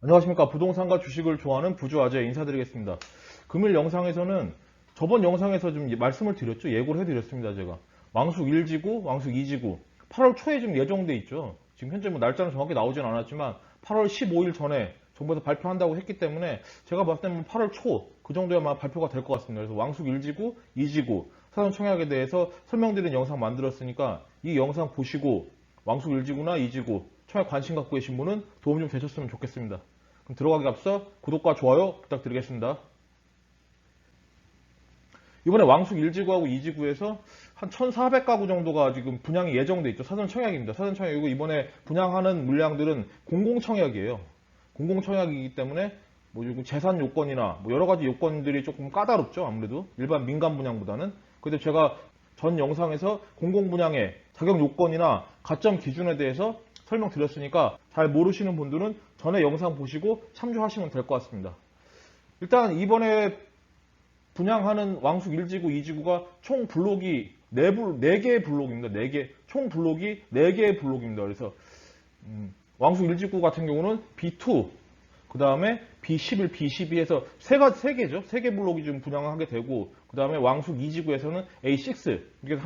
안녕하십니까. 부동산과 주식을 좋아하는 부주아재 인사드리겠습니다. 금일 영상에서는 저번 영상에서 좀 말씀을 드렸죠. 예고를 해드렸습니다. 제가 왕숙 1지구, 왕숙 2지구 8월 초에 좀 예정돼 있죠. 지금 현재 뭐 날짜는 정확히 나오진 않았지만 8월 15일 전에 정부에서 발표한다고 했기 때문에 제가 봤을 때는 8월 초 그 정도에만 발표가 될 것 같습니다. 그래서 왕숙 1지구, 2지구 사전 청약에 대해서 설명드리는 영상 만들었으니까 이 영상 보시고 왕숙 1지구나 2지구 청약 관심 갖고 계신 분은 도움 좀 되셨으면 좋겠습니다. 그럼 들어가기 앞서 구독과 좋아요 부탁드리겠습니다. 이번에 왕숙 1지구하고 2지구에서 한 1,400가구 정도가 지금 분양이 예정돼 있죠. 사전 청약입니다. 사전 청약이고 이번에 분양하는 물량들은 공공청약이에요. 공공청약이기 때문에 뭐 재산 요건이나 뭐 여러 가지 요건들이 조금 까다롭죠. 아무래도 일반 민간 분양보다는. 그래서 제가 전 영상에서 공공분양의 자격 요건이나 가점 기준에 대해서 설명드렸으니까 잘 모르시는 분들은 전에 영상 보시고 참조하시면 될 것 같습니다. 일단 이번에 분양하는 왕숙 1지구, 2지구가 총 블록이 4개의 블록입니다. 4개. 총 블록이 4개의 블록입니다. 그래서 왕숙 1지구 같은 경우는 B2, 그 다음에 B11, B12에서 3개죠. 3개 블록이 좀 분양하게 되고, 그 다음에 왕숙 2지구에서는 A6, 이렇게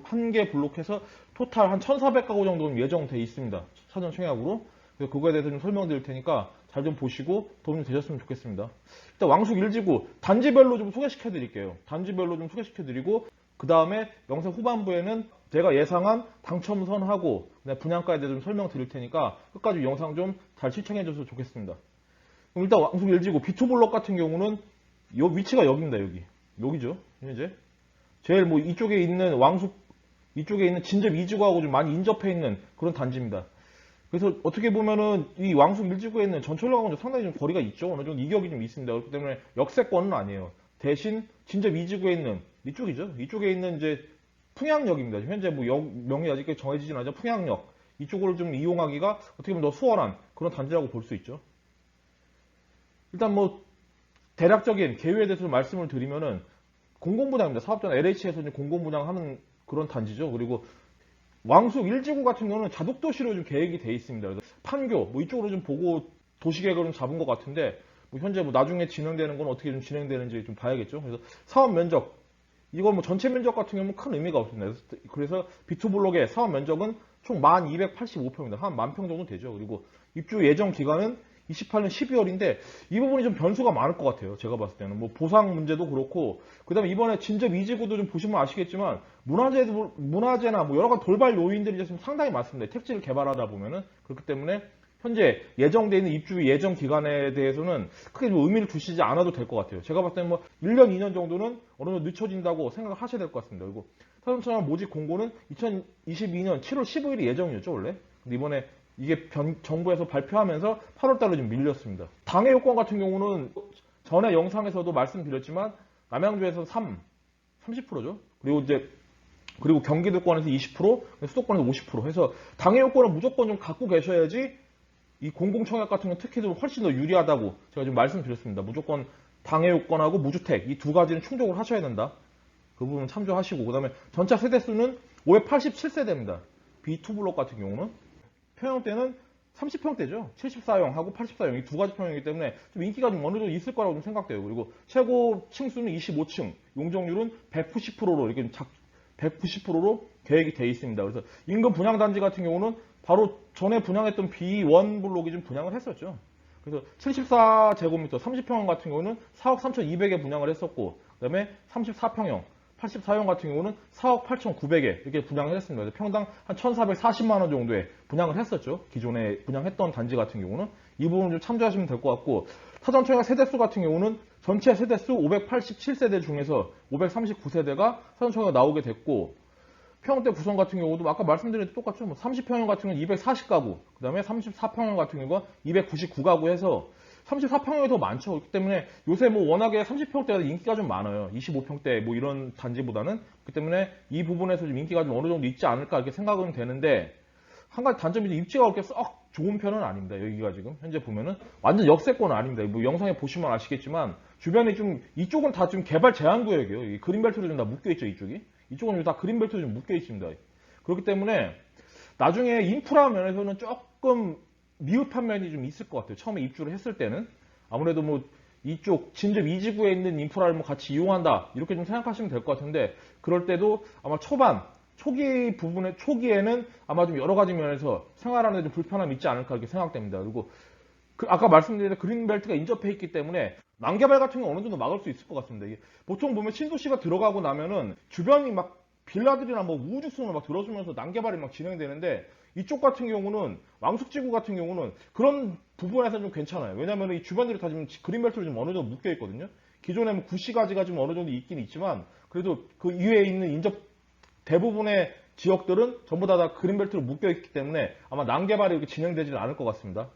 한 개 블록해서 토탈 한 1,400가구 정도는 예정돼 있습니다. 사전 청약으로. 그래서 그거에 대해서 좀 설명드릴 테니까 잘 좀 보시고 도움이 되셨으면 좋겠습니다. 일단 왕숙 1지구 단지별로 좀 소개시켜 드릴게요. 단지별로 좀 소개시켜 드리고, 그 다음에 영상 후반부에는 제가 예상한 당첨선하고 분양가에 대해서 좀 설명드릴 테니까 끝까지 영상 좀 잘 시청해 주셔서 좋겠습니다. 그럼 일단 왕숙 1지구 B2 블록 같은 경우는 요 위치가 여기입니다. 여기죠. 이제 제일 뭐 이쪽에 있는 왕숙 이쪽에 있는 진접 2지구하고 좀 많이 인접해 있는 그런 단지입니다. 그래서 어떻게 보면은 이 왕숙 1지구에 있는 전철역하고는 상당히 좀 거리가 있죠. 어느 정도 이격이 좀 있습니다. 그렇기 때문에 역세권은 아니에요. 대신 진접 2지구에 있는 이쪽이죠. 이쪽에 있는 이제 풍양역입니다. 현재 뭐 명이 아직 정해지진 않죠. 풍양역 이쪽을 좀 이용하기가 어떻게 보면 더 수월한 그런 단지라고 볼 수 있죠. 일단 뭐 대략적인 계획에 대해서 말씀을 드리면은 공공분양입니다. 사업자는 LH에서 공공분양하는 그런 단지죠. 그리고 왕숙 1지구 같은 경우는 자독도시로 좀 계획이 돼 있습니다. 그래서 판교 뭐 이쪽으로 좀 보고 도시계획을 좀 잡은 것 같은데 뭐 현재 뭐 나중에 진행되는 건 어떻게 좀 진행되는지 좀 봐야겠죠. 그래서 사업 면적 이건 뭐 전체 면적 같은 경우는 큰 의미가 없습니다. 그래서 B2 블록의 사업 면적은 총 1285평입니다. 한 10,000평 정도 되죠. 그리고 입주 예정 기간은 28년 12월인데 이 부분이 좀 변수가 많을 것 같아요. 제가 봤을 때는 뭐 보상 문제도 그렇고 그다음에 이번에 진접 2지구도 좀 보시면 아시겠지만 문화재나 뭐 여러 가지 돌발 요인들이 좀 상당히 많습니다. 택지를 개발하다 보면은 그렇기 때문에 현재 예정되어 있는 입주 예정 기간에 대해서는 크게 뭐 의미를 두시지 않아도 될 것 같아요. 제가 봤을 때는 뭐 1년, 2년 정도는 어느 정도 늦춰진다고 생각을 하셔야 될 것 같습니다. 그리고 사전청약 모집 공고는 2022년 7월 15일이 예정이었죠, 원래. 근데 이번에 이게 정부에서 발표하면서 8월달로 좀 밀렸습니다. 당해 요건 같은 경우는 전에 영상에서도 말씀드렸지만 남양주에서 30%죠. 그리고 경기도권에서 20%, 수도권에서 50% 해서 당해 요건을 무조건 좀 갖고 계셔야지 이 공공청약 같은 건 특히 좀 훨씬 더 유리하다고 제가 지금 말씀드렸습니다. 무조건 당해 요건하고 무주택 이 두 가지는 충족을 하셔야 된다. 그 부분 참조하시고 그다음에 전체 세대수는 587세대입니다. B2 블록 같은 경우는 평형대는 30평대죠. 74형하고 84형 이 두 가지 평형이기 때문에 좀 인기가 좀 어느 정도 있을 거라고 좀 생각돼요. 그리고 최고 층수는 25층, 용적률은 190%로 이렇게 190%로 계획이 돼 있습니다. 그래서 인근 분양단지 같은 경우는 바로 전에 분양했던 B1 블록이 좀 분양을 했었죠. 그래서 74제곱미터 30평형 같은 경우는 4억 3,200에 분양을 했었고, 그다음에 34평형 84형 같은 경우는 4억 8,900에 이렇게 분양을 했습니다. 그래서 평당 한 1,440만 원 정도에 분양을 했었죠. 기존에 분양했던 단지 같은 경우는 이 부분을 좀 참조하시면 될 것 같고 사전청약 세대수 같은 경우는 전체 세대수 587세대 중에서 539세대가 사전청약 나오게 됐고 평형대 구성 같은 경우도 아까 말씀드린 데 똑같죠. 뭐 30평형 같은 경우는 240가구, 그 다음에 34평형 같은 경우가 299가구 해서 34평형이 더 많죠. 그렇기 때문에 요새 뭐 워낙에 30평대가 인기가 좀 많아요. 25평대 뭐 이런 단지보다는. 그렇기 때문에 이 부분에서 좀 인기가 좀 어느 정도 있지 않을까 이렇게 생각은 되는데 한 가지 단점이 입지가 그렇게 썩 좋은 편은 아닙니다. 여기가 지금 현재 보면은 완전 역세권은 아닙니다. 뭐 영상에 보시면 아시겠지만 주변에 좀 이쪽은 다 좀 개발 제한 구역이에요. 이 그린벨트로 좀 다 묶여 있죠. 이쪽은 다 그린벨트로 좀 묶여 있습니다. 그렇기 때문에 나중에 인프라 면에서는 조금 미흡한 면이 좀 있을 것 같아요. 처음에 입주를 했을 때는 아무래도 뭐 이쪽 진접 이지구에 있는 인프라를 뭐 같이 이용한다 이렇게 좀 생각하시면 될 것 같은데, 그럴 때도 아마 초기에는 아마 좀 여러 가지 면에서 생활하는 데 좀 불편함이 있지 않을까 이렇게 생각됩니다. 그리고 아까 말씀드린 그린벨트가 인접해 있기 때문에 난개발 같은 경우 어느 정도 막을 수 있을 것 같습니다. 이게 보통 보면 신도시가 들어가고 나면은 주변이 막 빌라들이나 뭐 우후죽순을 막 들어주면서 난개발이 막 진행되는데, 이쪽 같은 경우는 왕숙지구 같은 경우는 그런 부분에서 좀 괜찮아요. 왜냐면 이 주변들이 다 지금 그린벨트로 좀 어느 정도 묶여 있거든요. 기존에 뭐 구시가지가 좀 어느 정도 있긴 있지만 그래도 그 이외에 있는 인접 대부분의 지역들은 전부 다 그린벨트로 묶여 있기 때문에 아마 난개발이 이렇게 진행되지는 않을 것 같습니다.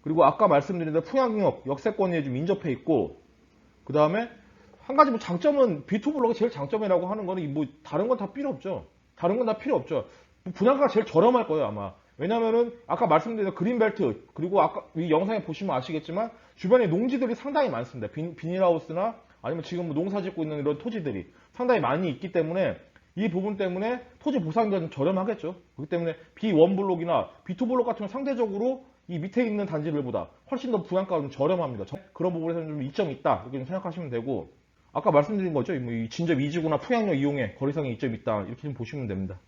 그리고 아까 말씀드린 대로 풍양역 역세권에 좀 인접해 있고, 그 다음에 한 가지 뭐 장점은 B2블록의 제일 장점이라고 하는 거는 뭐 다른 건 다 필요 없죠. 다른 건 다 필요 없죠. 분양가가 제일 저렴할 거예요 아마. 왜냐면은 아까 말씀드린 그린벨트, 그리고 아까 이 영상에 보시면 아시겠지만 주변에 농지들이 상당히 많습니다. 비닐하우스나 아니면 지금 뭐 농사 짓고 있는 이런 토지들이 상당히 많이 있기 때문에 이 부분 때문에 토지 보상비가 좀 저렴하겠죠. 그렇기 때문에 B1블록이나 B2블록 같은 건 상대적으로 이 밑에 있는 단지들보다 훨씬 더 분양가가 좀 저렴합니다. 그런 부분에서는 좀 이점이 있다 이렇게 좀 생각하시면 되고, 아까 말씀드린 거죠. 뭐 이 진접 이지구나 풍양역 이용에 거리상의 이점이 있다 이렇게 좀 보시면 됩니다.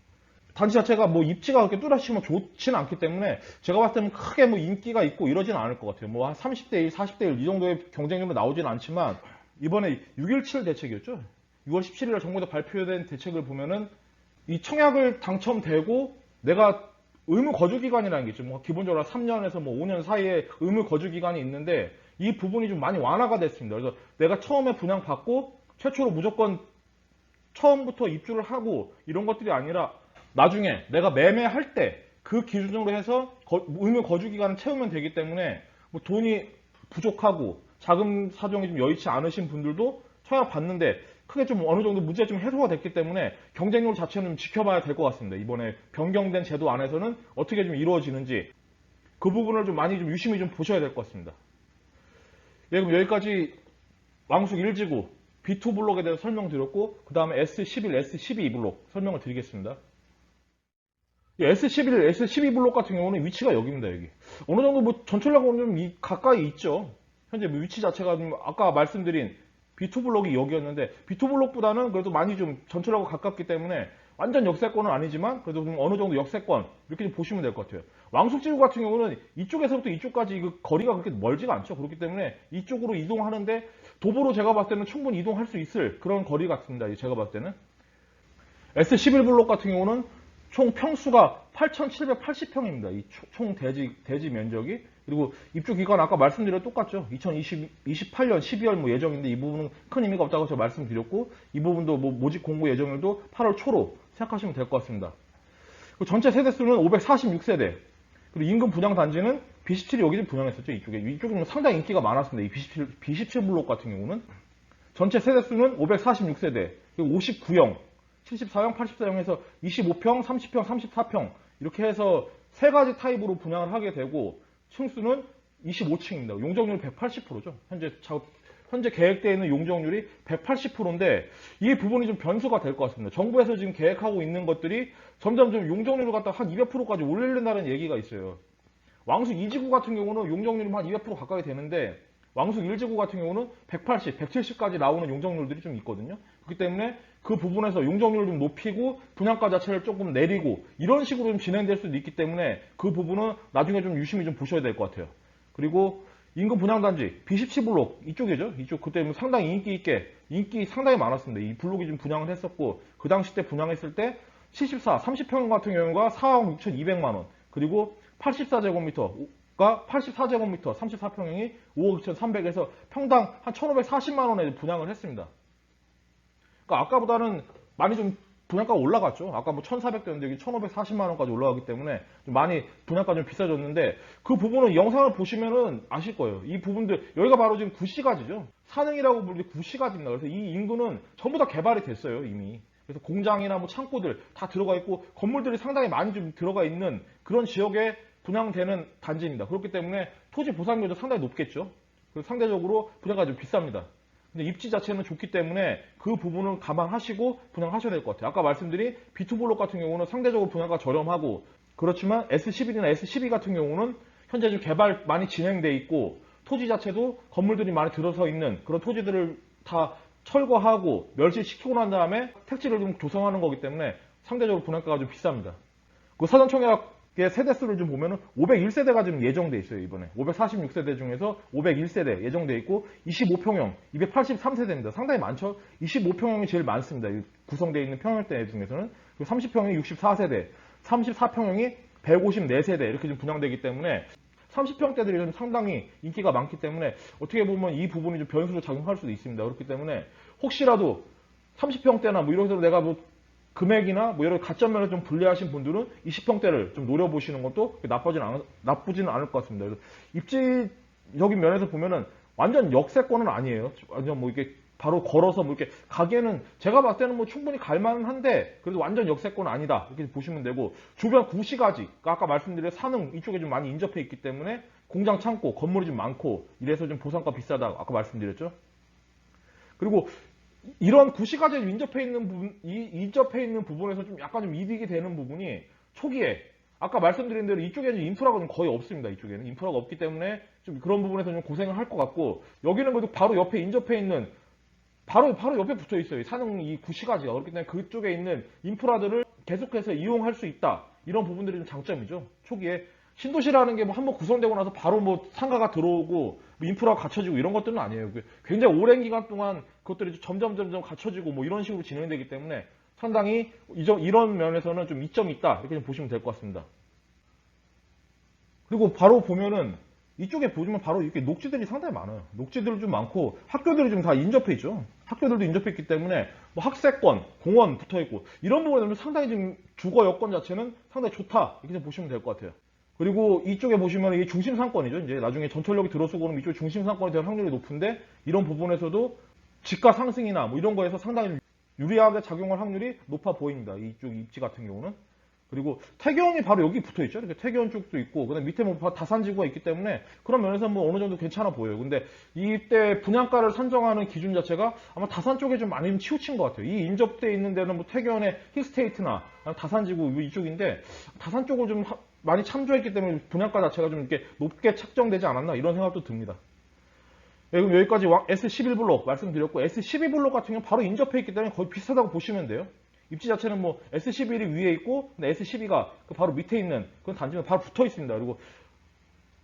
단지 자체가 뭐 입지가 그렇게 뚜렷이 좋지는 않기 때문에 제가 봤을 때는 크게 뭐 인기가 있고 이러지는 않을 것 같아요. 뭐 한 30대 1, 40대 1 이 정도의 경쟁률은 나오지는 않지만, 이번에 6.17 대책이었죠. 6월 17일에 정부에서 발표된 대책을 보면은 이 청약을 당첨되고 내가 의무 거주 기간이라는 게 있죠. 뭐 기본적으로 3년에서 뭐 5년 사이에 의무 거주 기간이 있는데 이 부분이 좀 많이 완화가 됐습니다. 그래서 내가 처음에 분양 받고 최초로 무조건 처음부터 입주를 하고 이런 것들이 아니라 나중에 내가 매매할 때 그 기준으로 해서 의무 거주 기간을 채우면 되기 때문에 뭐 돈이 부족하고 자금 사정이 좀 여의치 않으신 분들도 청약 받는데 크게 좀 어느 정도 문제가 좀 해소가 됐기 때문에 경쟁률 자체는 좀 지켜봐야 될 것 같습니다. 이번에 변경된 제도 안에서는 어떻게 좀 이루어지는지 그 부분을 좀 많이 좀 유심히 좀 보셔야 될 것 같습니다. 예, 그럼 여기까지 왕숙 1지구 B2블록에 대해서 설명드렸고, 그 다음에 S11, S12블록 설명을 드리겠습니다. S11, S12블록 같은 경우는 위치가 여기입니다. 여기 어느 정도 뭐 전철역하고는 좀 가까이 있죠. 현재 위치 자체가 좀 아까 말씀드린 B2블록이 여기였는데 B2블록보다는 그래도 많이 좀 전철하고 가깝기 때문에 완전 역세권은 아니지만 그래도 좀 어느 정도 역세권 이렇게 좀 보시면 될 것 같아요. 왕숙지구 같은 경우는 이쪽에서부터 이쪽까지 그 거리가 그렇게 멀지가 않죠. 그렇기 때문에 이쪽으로 이동하는데 도보로 제가 봤을 때는 충분히 이동할 수 있을 그런 거리 같습니다. 제가 봤을 때는 S11블록 같은 경우는 총 평수가 8,780평입니다. 이 총 대지 면적이. 그리고 입주 기간 아까 말씀드린 똑같죠. 2028년 12월 뭐 예정인데 이 부분은 큰 의미가 없다고 제가 말씀드렸고, 이 부분도 뭐 모집 공고 예정일도 8월 초로 생각하시면 될 것 같습니다. 전체 세대수는 546세대. 그리고 인근 분양 단지는 B17이 여기 좀 분양했었죠. 이쪽은 상당히 인기가 많았습니다. 이 B17블록 같은 경우는 전체 세대수는 546세대, 그리고 59형, 74형, 84형에서 25평, 30평, 34평 이렇게 해서 세 가지 타입으로 분양을 하게 되고, 층수는 25층입니다. 용적률 180%죠. 현재 계획되어 있는 용적률이 180%인데 이 부분이 좀 변수가 될 것 같습니다. 정부에서 지금 계획하고 있는 것들이 점점 좀 용적률을 갖다 한 200%까지 올리려는 얘기가 있어요. 왕숙 2지구 같은 경우는 용적률이 한 200% 가까이 되는데 왕숙 1지구 같은 경우는 180, 170까지 나오는 용적률들이 좀 있거든요. 그렇기 때문에 그 부분에서 용적률을 좀 높이고 분양가 자체를 조금 내리고 이런 식으로 좀 진행될 수도 있기 때문에 그 부분은 나중에 좀 유심히 좀 보셔야 될 것 같아요. 그리고 인근 분양단지 B17블록 이쪽이죠. 이쪽 그때 상당히 인기 상당히 많았습니다. 이 블록이 좀 분양을 했었고, 그 당시 때 분양했을 때 74, 30평 같은 경우가 4억 6,200만 원, 그리고 84제곱미터가 84제곱미터 34평형이 5억 2,300에서 평당 한 1,540만 원에 분양을 했습니다. 그러니까 아까보다는 많이 좀 분양가가 올라갔죠. 아까 뭐 1,400대였는데 여기 1,540만 원까지 올라가기 때문에 좀 많이 분양가 좀 비싸졌는데, 그 부분은 영상을 보시면은 아실 거예요. 이 부분들 여기가 바로 지금 구시가지죠. 산흥이라고 부르는 구시가지입니다. 그래서 이 인구는 전부 다 개발이 됐어요 이미. 그래서 공장이나 뭐 창고들 다 들어가 있고 건물들이 상당히 많이 좀 들어가 있는 그런 지역에 분양되는 단지입니다. 그렇기 때문에 토지 보상률도 상당히 높겠죠. 그래서 상대적으로 분양가 좀 비쌉니다. 근데 입지 자체는 좋기 때문에 그 부분은 감안하시고 분양하셔야 될 것 같아요. 아까 말씀드린 B2블록 같은 경우는 상대적으로 분양가 저렴하고 그렇지만 S11이나 S12 같은 경우는 현재 좀 개발 많이 진행돼 있고 토지 자체도 건물들이 많이 들어서 있는 그런 토지들을 다 철거하고 멸실시키고 난 다음에 택지를 좀 조성하는 거기 때문에 상대적으로 분양가가 좀 비쌉니다. 그 사전청약의 세대수를 좀 보면은 501세대가 지금 예정돼 있어요, 이번에. 546세대 중에서 501세대 예정돼 있고 25평형 283세대입니다. 상당히 많죠? 25평형이 제일 많습니다. 구성되어 있는 평형대 중에서는. 그리고 30평형이 64세대, 34평형이 154세대 이렇게 좀 분양되기 때문에 30평대들이 좀 상당히 인기가 많기 때문에 어떻게 보면 이 부분이 좀 변수로 작용할 수도 있습니다. 그렇기 때문에 혹시라도 30평대나 뭐 이런 식으로 내가 뭐 금액이나 뭐 여러 가점면을 좀 불리하신 분들은 20평대를 좀 노려보시는 것도 나쁘지는 않을 것 같습니다. 그래서 입지적인 면에서 보면은 완전 역세권은 아니에요. 완전 뭐 이게 바로 걸어서 뭐 이렇게 가기에는 제가 봤을 때는 뭐 충분히 갈만은 한데 그래도 완전 역세권은 아니다 이렇게 보시면 되고 주변 구시가지 그러니까 아까 말씀드린 산흥 이쪽에 좀 많이 인접해 있기 때문에 공장 창고 건물이 좀 많고 이래서 좀 보상가 비싸다 아까 말씀드렸죠. 그리고 이런 구시가지에 인접해 있는 부분에서 좀 약간 좀 이득이 되는 부분이 초기에 아까 말씀드린 대로 이쪽에는 인프라가 좀 거의 없습니다. 이쪽에는 인프라가 없기 때문에 좀 그런 부분에서 좀 고생을 할 것 같고 여기는 그래도 바로 옆에 인접해 있는 바로 옆에 붙어 있어요. 산흥 이 구시가지가. 그렇기 때문에 그쪽에 있는 인프라들을 계속해서 이용할 수 있다. 이런 부분들이 좀 장점이죠. 초기에 신도시라는 게 뭐 한번 구성되고 나서 바로 뭐 상가가 들어오고 뭐 인프라가 갖춰지고 이런 것들은 아니에요. 굉장히 오랜 기간 동안 그것들이 점점 갖춰지고 뭐 이런 식으로 진행되기 때문에 상당히 이런 면에서는 좀 이점이 있다. 이렇게 좀 보시면 될 것 같습니다. 그리고 바로 보면은 이쪽에 보시면 바로 이렇게 녹지들이 상당히 많아요. 녹지들이 좀 많고 학교들이 좀 다 인접해 있죠. 학교들도 인접해 있기 때문에 뭐 학세권, 공원 붙어 있고 이런 부분에는 상당히 지금 주거 여건 자체는 상당히 좋다 이렇게 좀 보시면 될 것 같아요. 그리고 이쪽에 보시면 이게 중심 상권이죠. 이제 나중에 전철역이 들어서고 그러면 이쪽 중심 상권이 될 확률이 높은데 이런 부분에서도 지가 상승이나 뭐 이런 거에서 상당히 유리하게 작용할 확률이 높아 보입니다. 이쪽 입지 같은 경우는. 그리고 태교원이 바로 여기 붙어 있죠. 이렇게 태교원 쪽도 있고, 그다음 밑에 뭐 다산지구가 있기 때문에 그런 면에서 뭐 어느 정도 괜찮아 보여요. 근데 이때 분양가를 산정하는 기준 자체가 아마 다산 쪽에 좀 많이 치우친 것 같아요. 이 인접돼 있는 데는 뭐 태교원의 힐스테이트나 다산지구 이쪽인데 다산 쪽을 좀 많이 참조했기 때문에 분양가 자체가 좀 이렇게 높게 책정되지 않았나 이런 생각도 듭니다. 네, 그럼 여기까지 S11블록 말씀드렸고 S12블록 같은 경우는 바로 인접해 있기 때문에 거의 비슷하다고 보시면 돼요. 입지 자체는 뭐 S11이 위에 있고 근데 S12가 바로 밑에 있는 그런 단지는 바로 붙어 있습니다. 그리고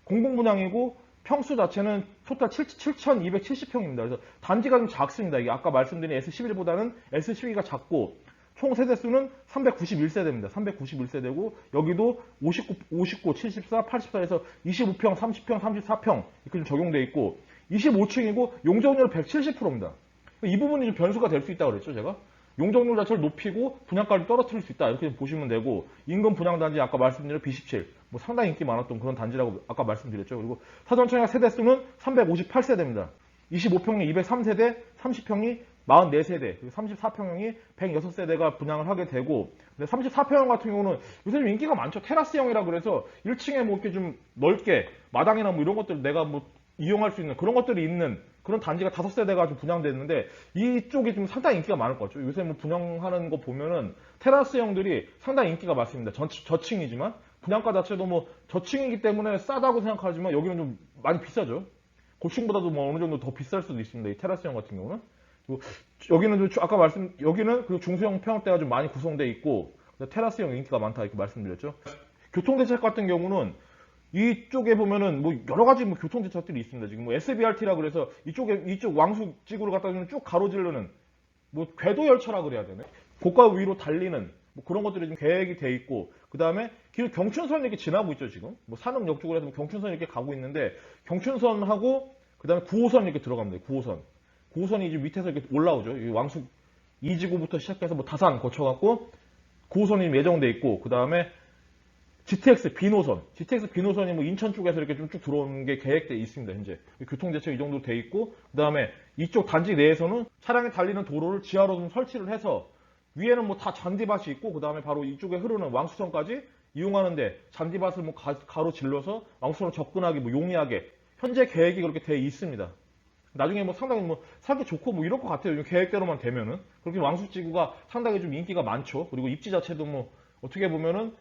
공공분양이고 평수 자체는 토탈 7,270평입니다. 그래서 단지가 좀 작습니다. 이게 아까 말씀드린 S11보다는 S12가 작고 총 세대수는 391세대입니다. 391세대고 여기도 59, 74, 84에서 25평, 30평, 34평 이렇게 좀 적용돼 있고 25층이고 용적률 170%입니다. 이 부분이 좀 변수가 될 수 있다고 그랬죠, 제가. 용적률 자체를 높이고 분양가를 떨어뜨릴 수 있다 이렇게 보시면 되고 인근 분양단지 아까 말씀드린 B17 뭐 상당히 인기 많았던 그런 단지라고 아까 말씀드렸죠. 그리고 사전청약 세대수는 358세대입니다. 25평이 203세대, 30평이 44세대, 그리고 34평형이 106세대가 분양을 하게 되고, 근데 34평형 같은 경우는 요새 좀 인기가 많죠. 테라스형이라 그래서 1층에 뭐 이렇게 좀 넓게 마당이나 뭐 이런 것들 내가 뭐 이용할 수 있는 그런 것들이 있는 그런 단지가 5세대가 좀 분양됐는데 이쪽이 좀 상당히 인기가 많을 것 같죠. 요새 뭐 분양하는 거 보면은 테라스형들이 상당히 인기가 많습니다. 저층이지만 분양가 자체도 뭐 저층이기 때문에 싸다고 생각하지만 여기는 좀 많이 비싸죠. 고층보다도 뭐 어느 정도 더 비쌀 수도 있습니다. 이 테라스형 같은 경우는. 여기는 좀 아까 여기는 그 중소형 평형대가 좀 많이 구성되어 있고 테라스형 인기가 많다 이렇게 말씀드렸죠. 교통대책 같은 경우는 이쪽에 보면은 뭐 여러 가지 뭐 교통대책들이 있습니다. 지금 뭐 SBRT라 그래서 이쪽 왕숙지구를 갖다 주면 쭉 가로지르는 뭐 궤도 열차라 그래야 되네. 고가 위로 달리는 뭐 그런 것들이 좀 계획이 돼 있고 그 다음에 길 경춘선 이렇게 지나고 있죠 지금. 뭐 산업역 쪽으로 해서 경춘선 이렇게 가고 있는데 경춘선하고 그 다음에 9호선 이렇게 들어갑니다. 9호선. 9호선이 이제 밑에서 이렇게 올라오죠. 이 왕숙 2지구부터 시작해서 뭐 다산 거쳐갖고 9호선이 예정돼 있고 그 다음에 GTX 비노선이 뭐 인천 쪽에서 이렇게 좀 쭉 들어오는 게 계획돼 있습니다. 현재 교통대책 이 정도 돼 있고 그 다음에 이쪽 단지 내에서는 차량이 달리는 도로를 지하로 좀 설치를 해서 위에는 뭐 다 잔디밭이 있고 그 다음에 바로 이쪽에 흐르는 왕수선까지 이용하는데 잔디밭을 뭐 가로 질러서 왕수선을 접근하기 뭐 용이하게 현재 계획이 그렇게 돼 있습니다. 나중에 뭐 상당히 뭐 살기 좋고 뭐 이럴 것 같아요. 계획대로만 되면은 그렇게 왕숙지구가 상당히 좀 인기가 많죠. 그리고 입지 자체도 뭐 어떻게 보면은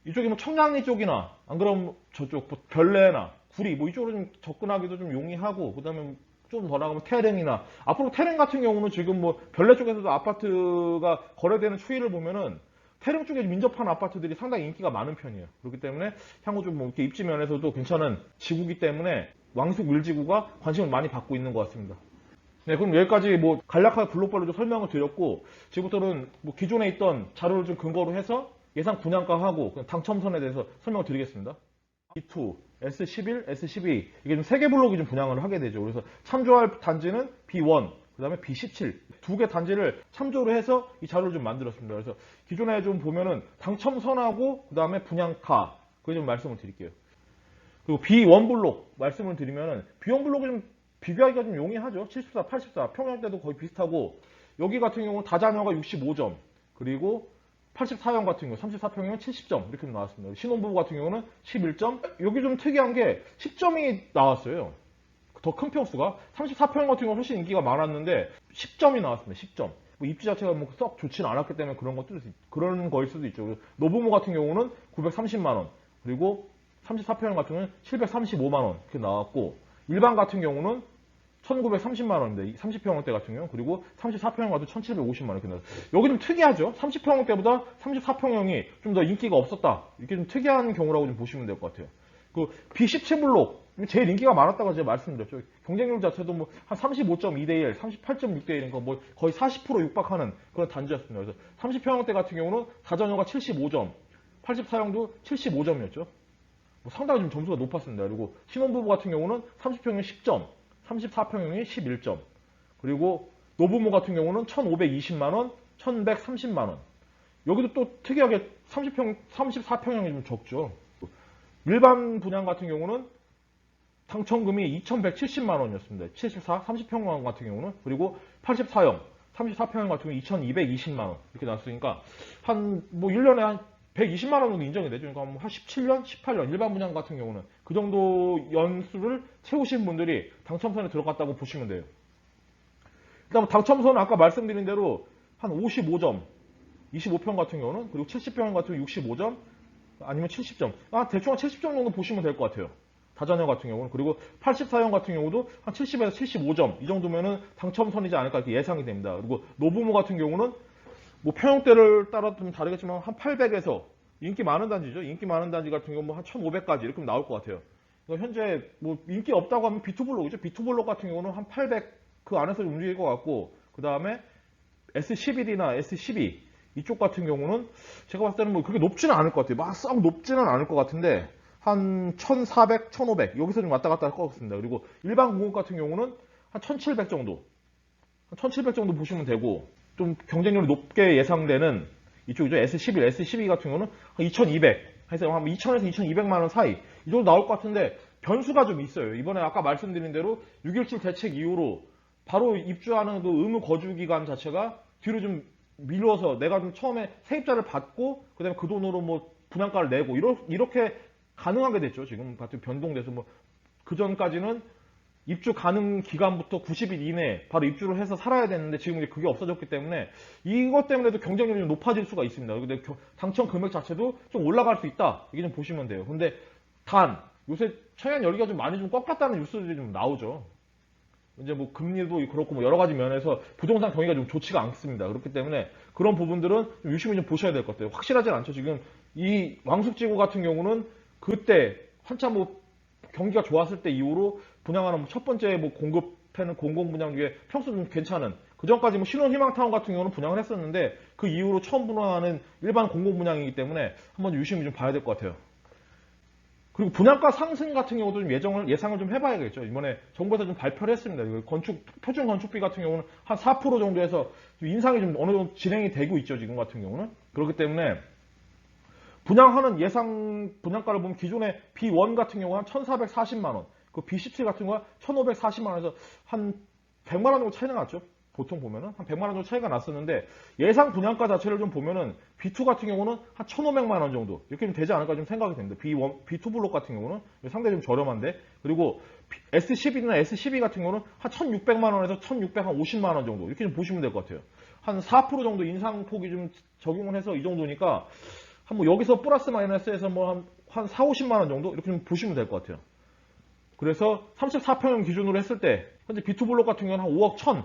이쪽이 뭐 청량리 쪽이나 안 그러면 저쪽 뭐 별내나 구리 뭐 이쪽으로 좀 접근하기도 좀 용이하고, 그다음에 좀 더 나가면 태릉이나, 앞으로 태릉 같은 경우는 지금 뭐 별내 쪽에서도 아파트가 거래되는 추이를 보면은 태릉 쪽에 민접한 아파트들이 상당히 인기가 많은 편이에요. 그렇기 때문에 향후 좀 뭐 이렇게 입지 면에서도 괜찮은 지구기 때문에 왕숙 1지구가 관심을 많이 받고 있는 것 같습니다. 네, 그럼 여기까지 뭐 간략하게 블록별로 좀 설명을 드렸고, 지금부터는 뭐 기존에 있던 자료를 좀 근거로 해서 예상 분양가하고 당첨선에 대해서 설명을 드리겠습니다. B2, S11, S12 이게 좀 3개 블록이 좀 분양을 하게 되죠. 그래서 참조할 단지는 B1, 그 다음에 B17 두 개 단지를 참조를 해서 이 자료를 좀 만들었습니다. 그래서 기존에 좀 보면은 당첨선하고 그 다음에 분양가 그거 좀 말씀을 드릴게요. 그리고 B1 블록 말씀을 드리면은 B1 블록이 좀 비교하기가 좀 용이하죠. 74, 84 평형대도 거의 비슷하고, 여기 같은 경우는 다자녀가 65점, 그리고 84형 같은 경우 34평이면 70점 이렇게 나왔습니다. 신혼부부 같은 경우는 11점. 여기 좀 특이한 게 10점이 나왔어요. 더 큰 평수가 34평 같은 경우는 훨씬 인기가 많았는데 10점이 나왔습니다. 10점. 뭐 입지 자체가 뭐 썩 좋지는 않았기 때문에 그런 거일 수도 있죠. 노부모 같은 경우는 930만 원, 그리고 34평 같은 경우는 735만 원 이렇게 나왔고, 일반 같은 경우는 1930만 원인데 30평형대 같은 경우, 그리고 34평형 같은 1750만 원 이렇게 나와요. 여기 좀 특이하죠. 30평형대보다 34평형이 좀 더 인기가 없었다. 이렇게 좀 특이한 경우라고 좀 보시면 될 것 같아요. 그 B17블록 제일 인기가 많았다고 제가 말씀드렸죠. 경쟁률 자체도 뭐 한 35.2대1, 38.6대1인 거 뭐 거의 40% 육박하는 그런 단지였습니다. 그래서 30평형대 같은 경우는 다자녀가 75점, 84형도 75점이었죠. 뭐 상당히 좀 점수가 높았습니다. 그리고 신혼부부 같은 경우는 30평형 10점, 34평형이 11점, 그리고 노부모 같은 경우는 1,520만원, 1,130만원. 여기도 또 특이하게 34평형이 좀 적죠. 일반 분양 같은 경우는 당첨금이 2,170만원이었습니다. 74, 30평형 같은 경우는. 그리고 84형, 34평형 같은 경우 2,220만원 이렇게 나왔으니까 한 뭐 1년에 한 120만 원 정도 인정이 되죠. 그러니까 한 17년, 18년 일반 분양 같은 경우는 그 정도 연수를 채우신 분들이 당첨선에 들어갔다고 보시면 돼요. 그다음 당첨선은 아까 말씀드린 대로 한 55점, 25평 같은 경우는, 그리고 70평 같은 경우 65점, 아니면 70점. 대충 한 70점 정도 보시면 될 것 같아요. 다자녀 같은 경우는. 그리고 84형 같은 경우도 한 70에서 75점 이 정도면은 당첨선이지 않을까 이렇게 예상이 됩니다. 그리고 노부모 같은 경우는 뭐 평형대를 따라 좀 다르겠지만 한 800에서 인기 많은 단지죠. 인기 많은 단지 같은 경우 뭐 한 1500까지 이렇게 나올 것 같아요. 그러니까 현재 뭐 인기 없다고 하면 B2블록이죠. B2블록 같은 경우는 한 800 그 안에서 움직일 것 같고, 그 다음에 S11이나 S12 이쪽 같은 경우는 제가 봤을 때는 뭐 그렇게 높지는 않을 것 같아요. 막 썩 높지는 않을 것 같은데 한 1400, 1500 여기서 좀 왔다 갔다 할 것 같습니다. 그리고 일반 공급 같은 경우는 한 1700 정도, 1700 정도 보시면 되고, 좀 경쟁률이 높게 예상되는 이쪽이죠. S11, S12 같은 경우는 한 2200 해서 한 2000에서 2200만 원 사이 이 정도 나올 것 같은데 변수가 좀 있어요. 이번에 아까 말씀드린 대로 6.17 대책 이후로 바로 입주하는 그 의무 거주 기간 자체가 뒤로 좀 미뤄서 내가 좀 처음에 세입자를 받고 그다음에 그 돈으로 뭐 분양가를 내고 이렇게 가능하게 됐죠. 지금 같은 변동돼서 뭐 그 전까지는 입주 가능 기간부터 90일 이내에 바로 입주를 해서 살아야 되는데 지금 이제 그게 없어졌기 때문에 이것 때문에도 경쟁률이 좀 높아질 수가 있습니다. 근데 당첨 금액 자체도 좀 올라갈 수 있다. 이게 좀 보시면 돼요. 근데 단 요새 청약 열기가 좀 많이 좀 꺾였다는 뉴스들이 좀 나오죠. 이제 뭐 금리도 그렇고 뭐 여러 가지 면에서 부동산 경기가 좀 좋지가 않습니다. 그렇기 때문에 그런 부분들은 좀 유심히 좀 보셔야 될 것 같아요. 확실하진 않죠. 지금 이 왕숙지구 같은 경우는 그때 한참 뭐 경기가 좋았을 때 이후로 분양하는 첫 번째 뭐 공급하는 공공분양 중에 평수 좀 괜찮은, 그 전까지 뭐 신혼희망타운 같은 경우는 분양을 했었는데 그 이후로 처음 분양하는 일반 공공분양이기 때문에 한번 유심히 좀 봐야 될 것 같아요. 그리고 분양가 상승 같은 경우도 좀 예상을 좀 해봐야겠죠. 이번에 정부에서 좀 발표를 했습니다. 표준 건축비 같은 경우는 한 4% 정도에서 인상이 좀 어느 정도 진행이 되고 있죠. 지금 같은 경우는. 그렇기 때문에 분양하는 예상 분양가를 보면 기존의 B1 같은 경우 한 1440만 원, 그 B17 같은 경우가 1540만 원에서 한 100만 원 정도 차이가 났죠. 보통 보면은 한 100만 원 정도 차이가 났었는데 예상 분양가 자체를 좀 보면은 B2 같은 경우는 한 1,500만 원 정도 이렇게 좀 되지 않을까 좀 생각이 됩니다. B2 블록 같은 경우는 상당히 좀 저렴한데, 그리고 S11이나 S12 같은 경우는 한 1,600만 원에서 1,650만 원 정도 이렇게 좀 보시면 될 것 같아요. 한 4% 정도 인상폭이 좀 적용을 해서 이 정도니까 한뭐 여기서 플러스 마이너스해서 뭐 한 4, 50만 원 정도 이렇게 좀 보시면 될 것 같아요. 그래서 34평형 기준으로 했을 때 현재 B2 블록 같은 경우는 한 5억 1천,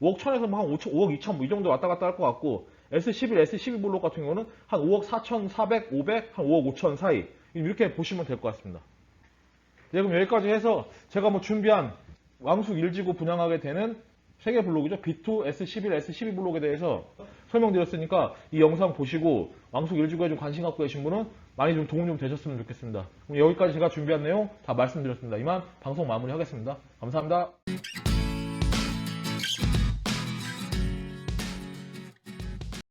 5억 1천에서 뭐 한 5억 2천 뭐 이 정도 왔다 갔다 할 것 같고 S11, S12 블록 같은 경우는 한 5억 4천 4백, 500, 한 5억 5천 사이 이렇게 보시면 될 것 같습니다. 네, 그럼 여기까지 해서 제가 뭐 준비한 왕숙 1지구 분양하게 되는 3개 블록이죠. B2, S11, S12 블록에 대해서 설명드렸으니까 이 영상 보시고 왕숙 1지구에 좀 관심 갖고 계신 분은 많이 좀 도움 좀 되셨으면 좋겠습니다. 그럼 여기까지 제가 준비한 내용 다 말씀드렸습니다. 이만 방송 마무리하겠습니다. 감사합니다.